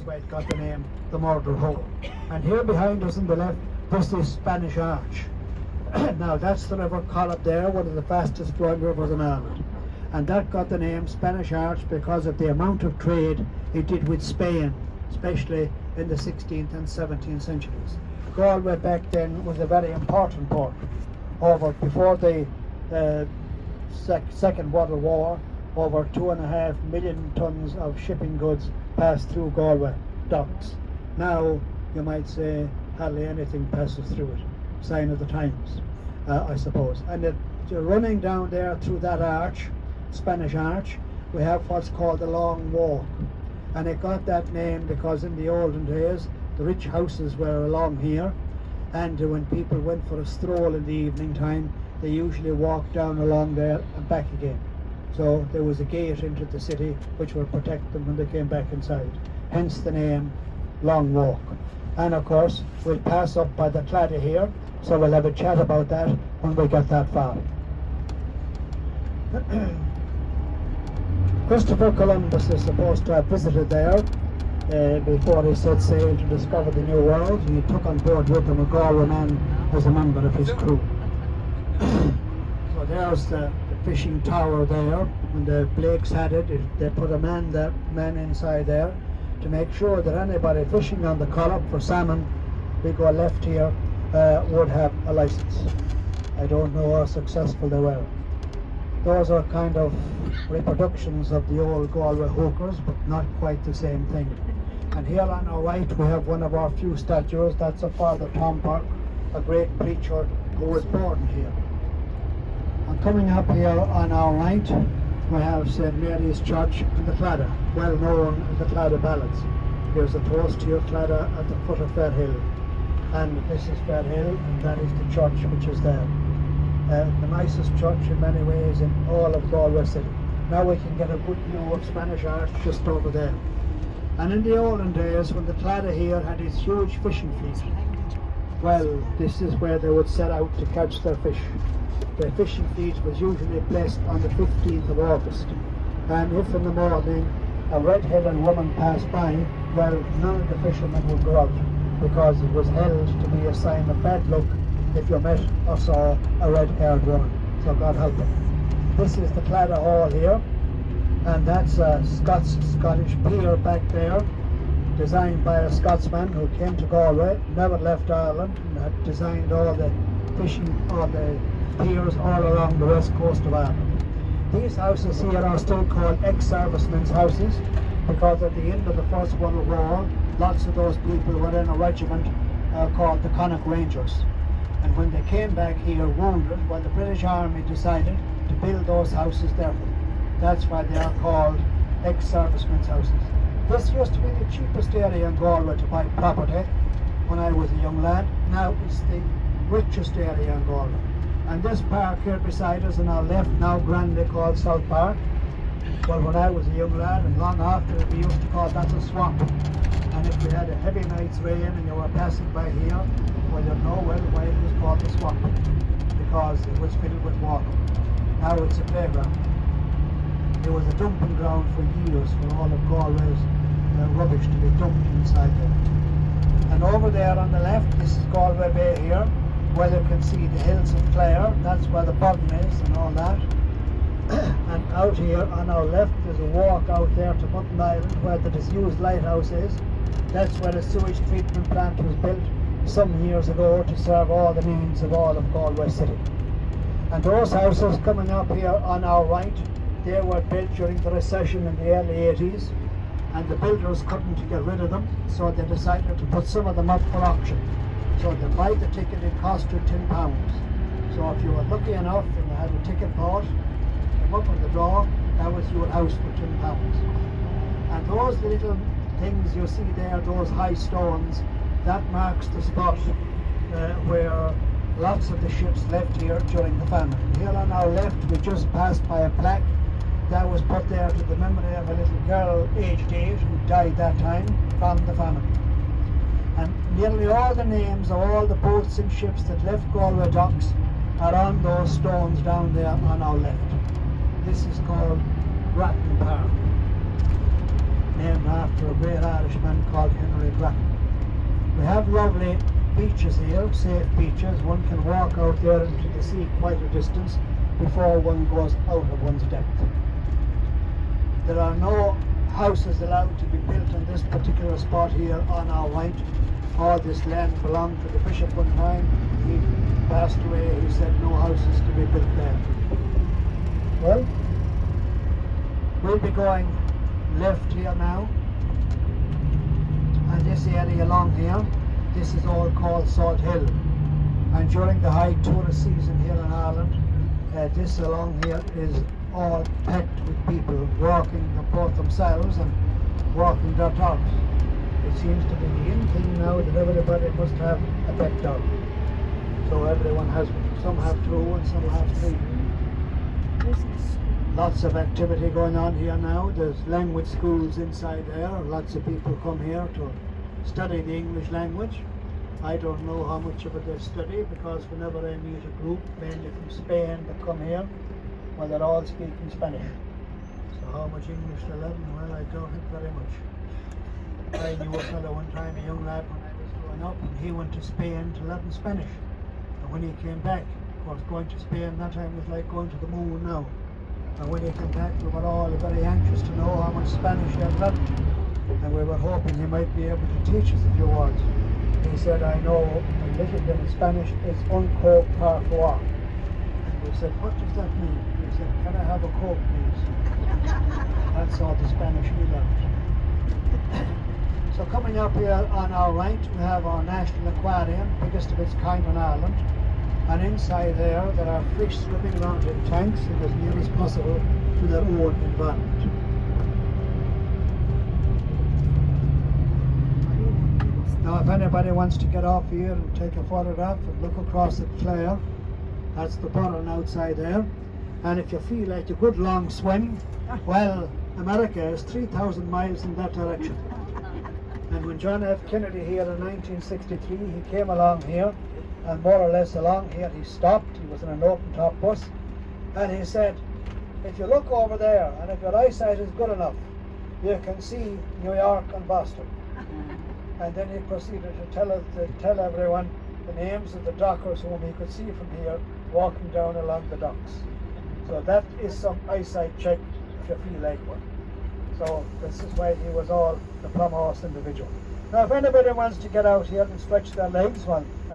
why it got the name the Murder Hole. And here behind us on the left, this is Spanish Arch. Now that's the River Collab there, one of the fastest flowing rivers in Ireland. And that got the name Spanish Arch because of the amount of trade it did with Spain, especially in the 16th and 17th centuries. Galway back then was a very important port. Over before the Second World War, over 2.5 million tons of shipping goods passed through Galway docks. Now, you might say, hardly anything passes through it. Sign of the times, I suppose. And running down there through that arch, Spanish Arch, we have what's called the Long Walk. And it got that name because in the olden days, the rich houses were along here, and when people went for a stroll in the evening time, they usually walked down along there and back again. So there was a gate into the city which would protect them when they came back inside. Hence the name Long Walk. And of course, we'll pass up by the Platter here, so we'll have a chat about that when we get that far. Christopher Columbus is supposed to have visited there before he set sail to discover the New World. He took on board with him a Galway man as a member of his crew. So there's the fishing tower there. When the Blakes had it, they put a man inside there to make sure that anybody fishing on the Collab for salmon, we go left here, would have a license. I don't know how successful they were. Those are kind of reproductions of the old Galway hookers, but not quite the same thing. And here on our right we have one of our few statues. That's of Father Tomper, a great preacher who was born here. And coming up here on our right, we have St. Mary's Church in the Claddagh, well known as the Claddagh Ballads. Here's a toast to your Claddagh at the foot of Fair Hill. And this is Fair Hill, and that is the church which is there. The nicest church in many ways in all of Galway City. Now we can get a good view of Spanish Arch just over there. And in the olden days, when the Claddagh here had its huge fishing fleet, well, this is where they would set out to catch their fish. The fishing fleet was usually placed on the 15th of August. And if in the morning a red-headed woman passed by, well, none of the fishermen would go out, because it was held to be a sign of bad luck if you met or saw a red-haired woman. So God help them. This is the Platter Hall here, and that's a Scottish pier back there, designed by a Scotsman who came to Galway, never left Ireland, and had designed all the fishing, all the piers all along the west coast of Ireland. These houses here are still called ex-servicemen's houses, because at the end of the First World War, lots of those people were in a regiment called the Connacht Rangers. And when they came back here wounded, well, the British Army decided to build those houses there for them. That's why they are called ex-servicemen's houses. This used to be the cheapest area in Galway to buy property when I was a young lad. Now it's the richest area in Galway. And this park here beside us on our left, now grandly called South Park. Well, when I was a young lad and long after, we used to call that a swamp. And if we had a heavy night's rain and you were passing by here, well, you'd know well why it was called the swamp, because it was filled with water. Now it's a playground. It was a dumping ground for years for all of Galway's rubbish to be dumped inside there. And over there on the left, this is Galway Bay here, where you can see the hills of Clare. That's where the bottom is and all that. And out here on our left, there's a walk out there to Mutton Island, where the disused lighthouse is. That's where the sewage treatment plant was built some years ago to serve all the needs of all of Galway City. And those houses coming up here on our right, they were built during the recession in the early 80s, and the builders couldn't get rid of them, so they decided to put some of them up for auction. So to buy the ticket, it cost you £10. So if you were lucky enough and you had a ticket bought, came up with the draw, that was your house for £10. And those little things you see there, those high stones, that marks the spot where lots of the ships left here during the famine. Here on our left, we just passed by a plaque that was put there to the memory of a little girl aged 8 who died that time from the famine. And nearly all the names of all the boats and ships that left Galway docks are on those stones down there on our left. This is called Grattan Park. named after a great Irishman called Henry Grattan. We have lovely beaches here, safe beaches. One can walk out there into the sea quite a distance before one goes out of one's depth. There are no houses allowed to be built on this particular spot here on our right. All this land belonged to the bishop one time. He passed away. He said no houses to be built there. Well, we'll be going left here now. And this area along here, this is all called Salt Hill. And during the high tourist season here in Ireland, this along here is all packed with people walking both themselves and walking their dogs. It seems to be the in thing now that everybody must have a pet dog. So everyone has one. Some have two and some have three. Lots of activity going on here now. There's language schools inside there. Lots of people come here to study the English language. I don't know how much of it they study, because whenever I meet a group, mainly from Spain, that come here, well, they're all speaking Spanish. So how much English they learn? Well, I doubt it very much. I knew a fellow one time, a young lad, when I was growing up, and he went to Spain to learn Spanish. And when he came back, of course, going to Spain that time was like going to the moon now. And when he came back, we were all very anxious to know how much Spanish he had learned. And we were hoping he might be able to teach us a few words. He said, I know a little bit of Spanish, it's un coke par four. And we said, what does that mean? He said, can I have a coke, please? That's all the Spanish he learned. So coming up here on our right, we have our National Aquarium, biggest of its kind in Ireland. And inside there are fish swimming around in tanks and as near as possible to their own environment. Now if anybody wants to get off here and take a photograph and look across at Clare, that's the bottom outside there. And if you feel like a good long swim, well, America is 3,000 miles in that direction. And when John F. Kennedy here in 1963, he came along here, and more or less along here he stopped. He was in an open top bus, and he said, if you look over there and if your eyesight is good enough, you can see New York and Boston. And then he proceeded to tell everyone the names of the dockers whom he could see from here walking down along the docks. So that is some eyesight check if you feel like one. So this is why he was all the plum horse individual. Now if anybody wants to get out here and stretch their legs, well,